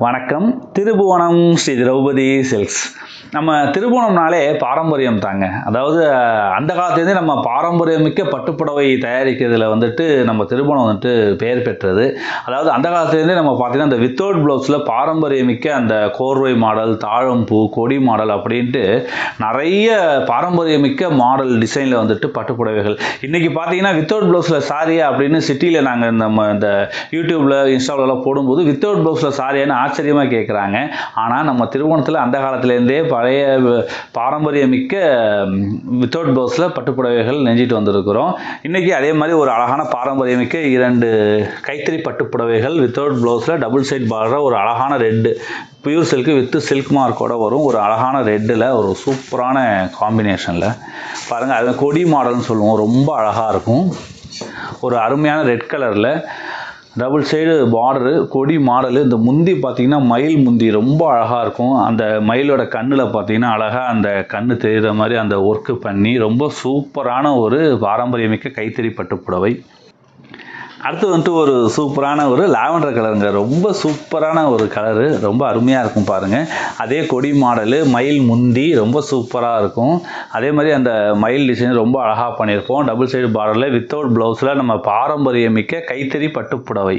வணக்கம். திருபுவனம் ஸ்ரீ திரௌபதி சில்க்ஸ். நம்ம திருபுவனம்னாலே பாரம்பரியம் தாங்க. அதாவது அந்த காலத்துலேருந்தே நம்ம பாரம்பரியமிக்க பட்டுப்புடவை தயாரிக்கிறதுல நம்ம திருபுவனம் பெயர் பெற்றது. அதாவது அந்த காலத்துலேருந்தே நம்ம பார்த்தீங்கன்னா அந்த வித்தவுட் ப்ளவுஸில் பாரம்பரியமிக்க அந்த கோர்வை மாடல், தாழம்பூ, கொடி மாடல் அப்படின்ட்டு நிறைய பாரம்பரியமிக்க மாடல் டிசைனில் பட்டுப்புடவைகள். இன்றைக்கி பார்த்தீங்கன்னா வித்தவுட் ப்ளவுஸில் சாரியா அப்படின்னு சிட்டியில் நாங்கள் நம்ம இந்த யூடியூப்பில் இன்ஸ்டாவிலலாம் போடும்போது வித்தவுட் ப்ளவுஸில் சாரியான்னு ஆச்சரியமாக கேட்குறாங்க. ஆனால் நம்ம திருவோணத்தில் அந்த காலத்துலேருந்தே பழைய பாரம்பரியமிக்க வித்தவுட் ப்ளவுஸில் பட்டுப்புடவைகள் நெஞ்சிட்டு வந்திருக்கிறோம். இன்றைக்கி அதே மாதிரி ஒரு அழகான பாரம்பரியமிக்க 2 கைத்தறி பட்டுப்புடவைகள் வித்தவுட் ப்ளவுஸில் டபுள் சைட் பார்டர், ஒரு அழகான red pure silk with silk மார்க்கோட வரும். ஒரு அழகான ரெட்டில் ஒரு சூப்பரான காம்பினேஷனில் பாருங்கள். அது கொடி மாடல்னு சொல்லுவோம். ரொம்ப அழகாக இருக்கும். ஒரு அருமையான ரெட் கலரில் டபுள் சைடு பார்டரு, கொடி மாடலு. இந்த முந்தி பார்த்திங்கன்னா மயில் முந்தி ரொம்ப அழகாக இருக்கும். அந்த மயிலோட கண்ணில் பார்த்திங்கன்னா அழகாக அந்த கண்ணு தெரிகிற மாதிரி அந்த ஒர்க்கு பண்ணி ரொம்ப சூப்பரான ஒரு பாரம்பரியமிக்க கைத்தறி பட்டுப்புடவை. அடுத்து ஒரு சூப்பரான ஒரு லாவெண்டர் கலருங்க. ரொம்ப சூப்பரான ஒரு கலரு, ரொம்ப அருமையாக இருக்கும் பாருங்கள். அதே கொடி மாடலு, மயில் முந்தி ரொம்ப சூப்பராக இருக்கும். அதே மாதிரி அந்த மயில் டிசைன் ரொம்ப அழகாக பண்ணியிருப்போம். டபுள் சைடு பார்டரில் வித்தவுட் ப்ளவுஸில் நம்ம பாரம்பரியமிக்க கைத்தறி பட்டுப்புடவை.